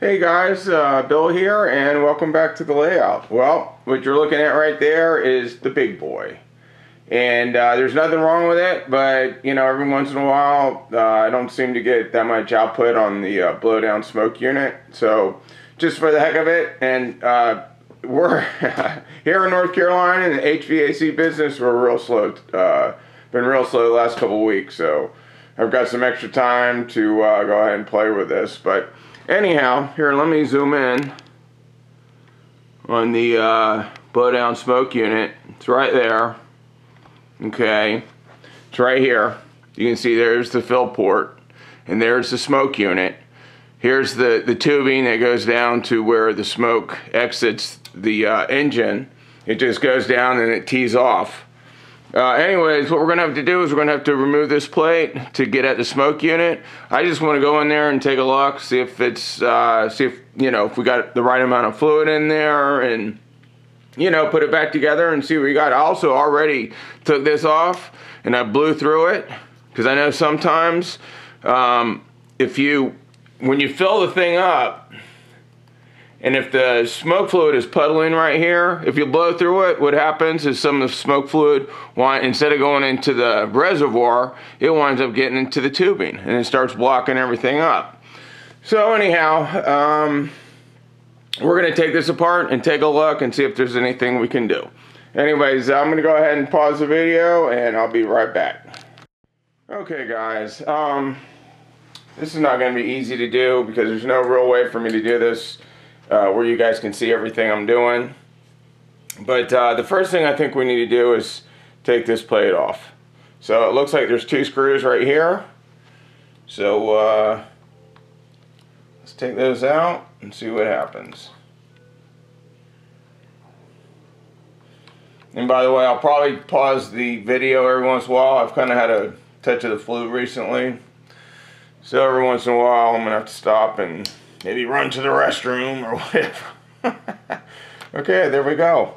Hey guys, Bill here, and welcome back to the layout. Well, what you're looking at right there is the big boy. And there's nothing wrong with it, but you know, every once in a while, I don't seem to get that much output on the blowdown smoke unit. So, just for the heck of it, and we're here in North Carolina in the HVAC business, we're real slow. Been real slow the last couple of weeks, so I've got some extra time to go ahead and play with this. But anyhow, here, let me zoom in on the blowdown smoke unit. It's right there. Okay, it's right here. You can see there's the fill port, and there's the smoke unit. Here's the tubing that goes down to where the smoke exits the engine. It just goes down and it tees off. Anyways, what we're gonna have to do is we're gonna have to remove this plate to get at the smoke unit. I just want to go in there and take a look, see if it's, see if, you know, if we got the right amount of fluid in there, and you know, put it back together and see what we got. I also already took this off and I blew through it, because I know sometimes when you fill the thing up, and if the smoke fluid is puddling right here, if you blow through it, what happens is some of the smoke fluid, instead of going into the reservoir, it winds up getting into the tubing, and it starts blocking everything up. So anyhow, we're going to take this apart and take a look and see if there's anything we can do. Anyways, I'm going to go ahead and pause the video, and I'll be right back. Okay guys, this is not going to be easy to do because there's no real way for me to do this where you guys can see everything I'm doing. But the first thing I think we need to do is take this plate off. So it looks like there's two screws right here. So let's take those out and see what happens. And by the way, I'll probably pause the video every once in a while. I've kind of had a touch of the flu recently. So every once in a while I'm going to have to stop and maybe run to the restroom or whatever. Okay, there we go.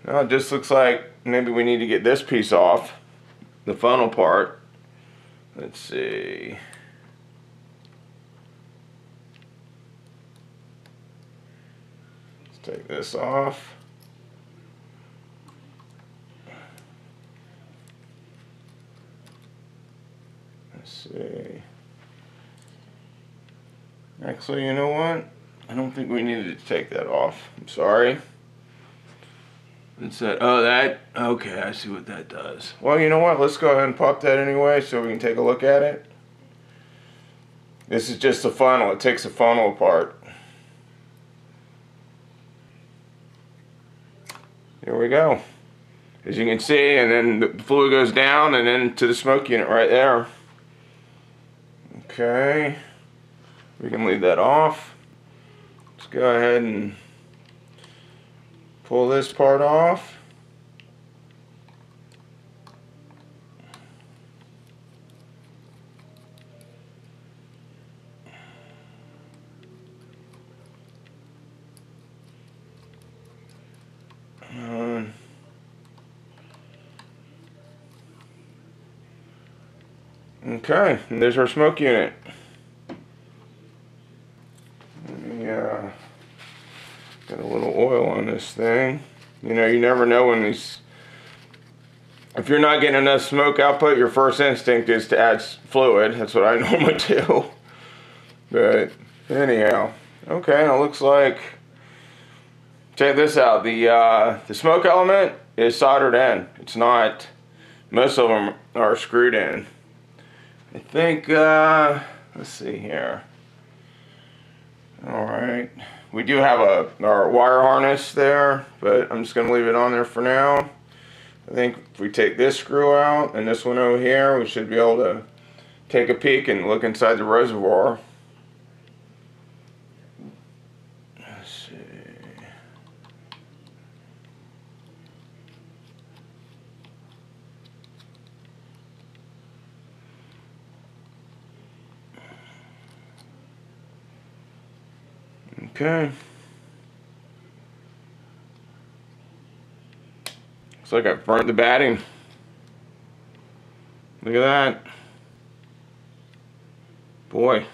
Now it just looks like maybe we need to get this piece off, the funnel part. Let's see. Let's take this off. Let's see. Actually, you know what? I don't think we needed to take that off. I'm sorry. It's that. Oh, that. Okay, I see what that does. Well, you know what? Let's go ahead and pop that anyway so we can take a look at it. This is just the funnel. It takes the funnel apart. Here we go. As you can see, and then the fluid goes down and then to the smoke unit right there. Okay. We can leave that off. Let's go ahead and pull this part off. Okay, and there's our smoke unit. Got a little oil on this thing. You know, you never know when these... If you're not getting enough smoke output, your first instinct is to add fluid. That's what I normally do. But anyhow, okay, it looks like... Check this out. The smoke element is soldered in. It's not... Most of them are screwed in. I think, let's see here. Alright. We do have our wire harness there, but I'm just going to leave it on there for now. I think if we take this screw out and this one over here, we should be able to take a peek and look inside the reservoir. Let's see. Okay. Looks like I burnt the batting. Look at that. Boy.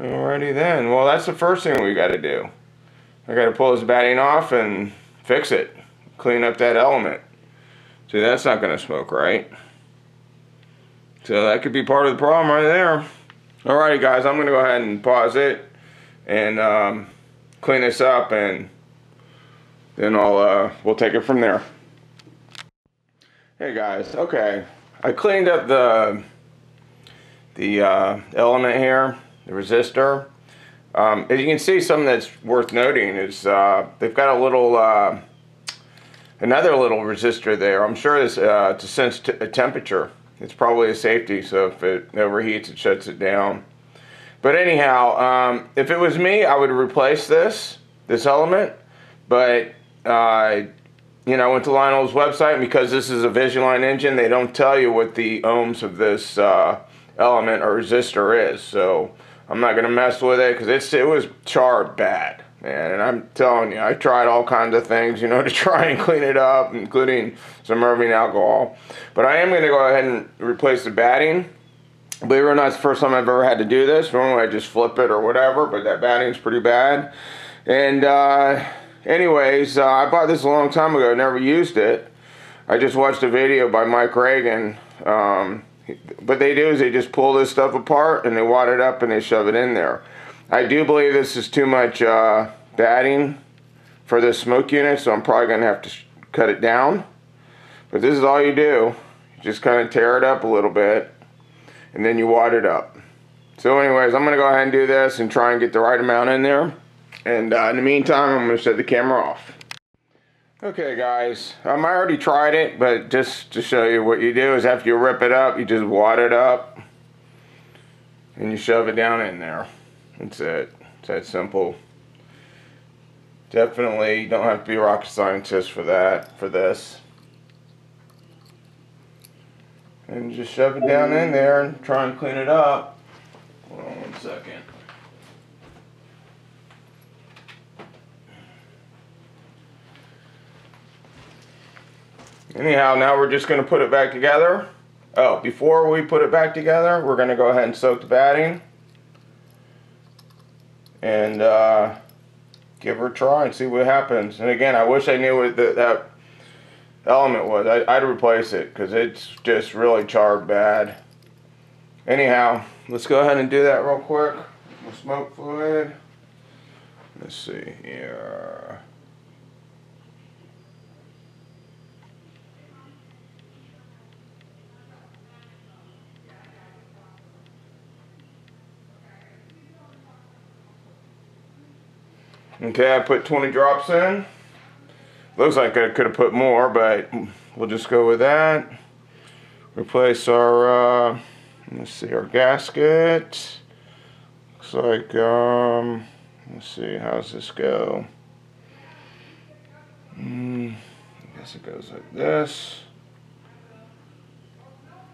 Alrighty then. Well, that's the first thing we got to do. I got to pull this batting off and fix it. Clean up that element. See, that's not going to smoke right. So that could be part of the problem right there. Alrighty guys, I'm going to go ahead and pause it and clean this up, and then we'll take it from there. Hey guys, okay. I cleaned up the element here, the resistor. As you can see, something that's worth noting is they've got a little, another little resistor there. I'm sure it's to sense a temperature. It's probably a safety, so if it overheats, it shuts it down. But anyhow, if it was me, I would replace this element. But you know, I went to Lionel's website, and because this is a Vigiline engine, they don't tell you what the ohms of this element or resistor is. So I'm not going to mess with it because it was charred bad, man. And I'm telling you, I tried all kinds of things, you know, to try and clean it up, including some Irving alcohol. But I am going to go ahead and replace the batting. Believe it or not, it's the first time I've ever had to do this. Normally I just flip it or whatever, but that batting's pretty bad. And anyways, I bought this a long time ago, never used it. I just watched a video by Mike Reagan. What they do is they just pull this stuff apart and they wad it up and they shove it in there. I do believe this is too much batting for this smoke unit, so I'm probably going to have to cut it down. But this is all you do. You just kind of tear it up a little bit, and then you wad it up. So anyways, I'm going to go ahead and do this and try and get the right amount in there. And in the meantime, I'm going to shut the camera off. Okay guys, I already tried it, but just to show you what you do is after you rip it up, you just wad it up and you shove it down in there. That's it. It's that simple. Definitely, you don't have to be a rocket scientist for that, for this. And just shove it down in there and try and clean it up. Hold on 1 second. Anyhow, now we're just going to put it back together. Oh, before we put it back together, we're going to go ahead and soak the batting. And give her a try and see what happens. And again, I wish I knew what that element was. I'd replace it because it's just really charred bad. Anyhow, let's go ahead and do that real quick. The smoke fluid. Let's see here. Okay, I put 20 drops in. Looks like I could have put more, but we'll just go with that. Replace our, let's see, our gasket. Looks like, let's see, how's this go? I guess it goes like this.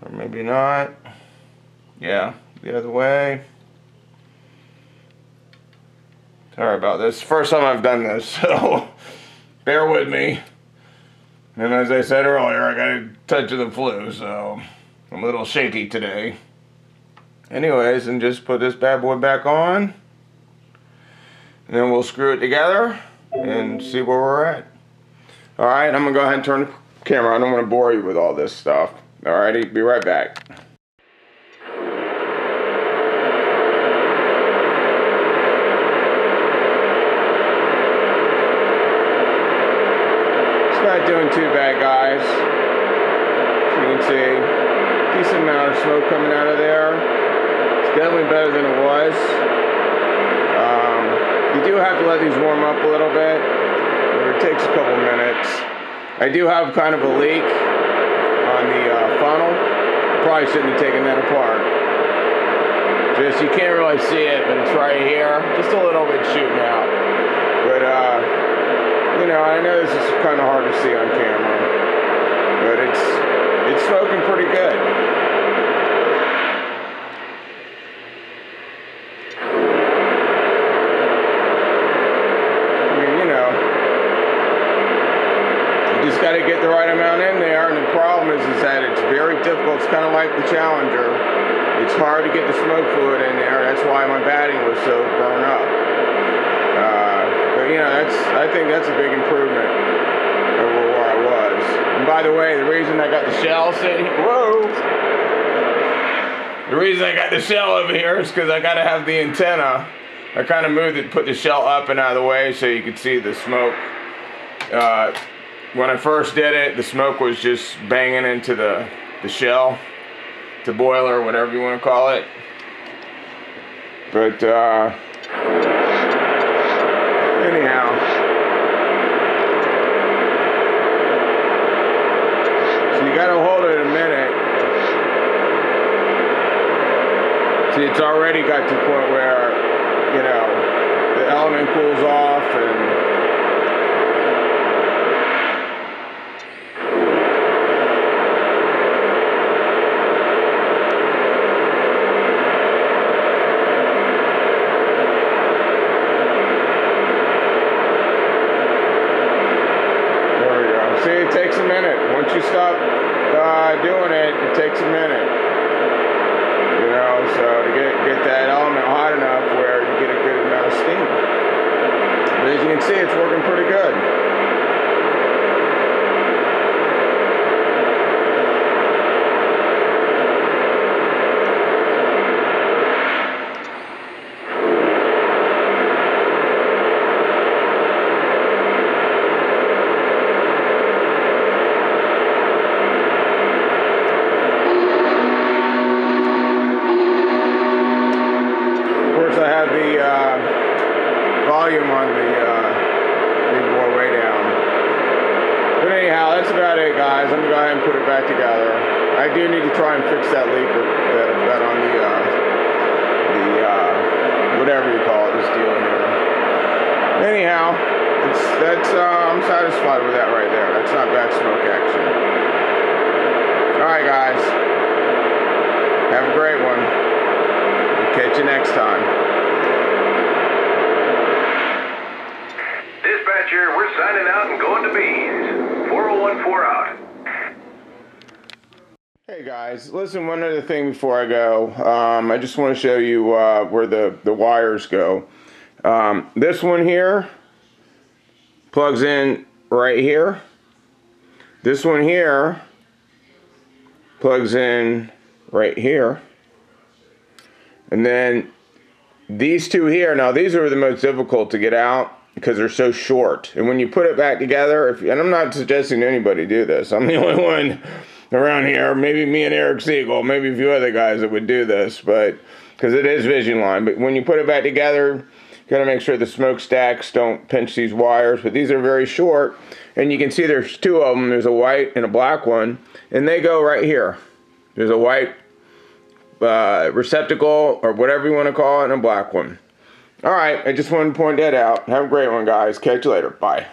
Or maybe not. Yeah, the other way. Sorry about this. First time I've done this, so bear with me. And as I said earlier, I got a touch of the flu, so I'm a little shaky today. Anyways, and just put this bad boy back on. And then we'll screw it together and see where we're at. Alright, I'm going to go ahead and turn the camera. I don't want to bore you with all this stuff. Alrighty, be right back. Not doing too bad, guys. As you can see, decent amount of smoke coming out of there. It's definitely better than it was. You do have to let these warm up a little bit. It takes a couple minutes. I do have kind of a leak on the funnel. I probably shouldn't have taken that apart. Just, you can't really see it, but it's right here. Just a little bit shooting out. But, you know, I know this is kind of hard to see on camera, but it's smoking pretty good. I mean, you know, you just got to get the right amount in there, and the problem is that it's very difficult. It's kind of like the Challenger. it's hard to get the smoke fluid in there. That's why my batting was so burned up. But you know, I think that's a big improvement over where I was. And by the way, the reason I got the shell sitting, the reason I got the shell over here is because I got to have the antenna. I kind of moved it, put the shell up and out of the way so you could see the smoke. When I first did it, the smoke was just banging into the shell, the boiler, whatever you want to call it. But anyhow, so you got to hold it a minute. See, it's already got to the point where, you know, the element cools off and see, it takes a minute. Once you stop doing it, it takes a minute. You know, so to get that element hot enough where you get a good amount of steam. But as you can see, it's working pretty good. I have the volume on the big boy way down. But anyhow, that's about it, guys. I'm going to go ahead and put it back together. I do need to try and fix that leak that I've got on the whatever you call it, this deal here. Anyhow, I'm satisfied with that right there. That's not bad smoke action. Alright, guys. Have a great one. We'll catch you next time. Dispatcher, we're signing out and going to bees. 4014 out. Hey guys, listen, one other thing before I go. I just want to show you where the wires go. This one here plugs in right here. This one here plugs in right here. And then these two here, now these are the most difficult to get out because they're so short. And when you put it back together, and I'm not suggesting anybody do this. I'm the only one around here, maybe me and Eric Siegel, maybe a few other guys that would do this, but because it is vision line. But when you put it back together, you got to make sure the smokestacks don't pinch these wires. But these are very short, and you can see there's two of them. There's a white and a black one, and they go right here. There's a white receptacle or whatever you want to call it, and a black one. All right, I just wanted to point that out. Have a great one, guys. Catch you later. Bye.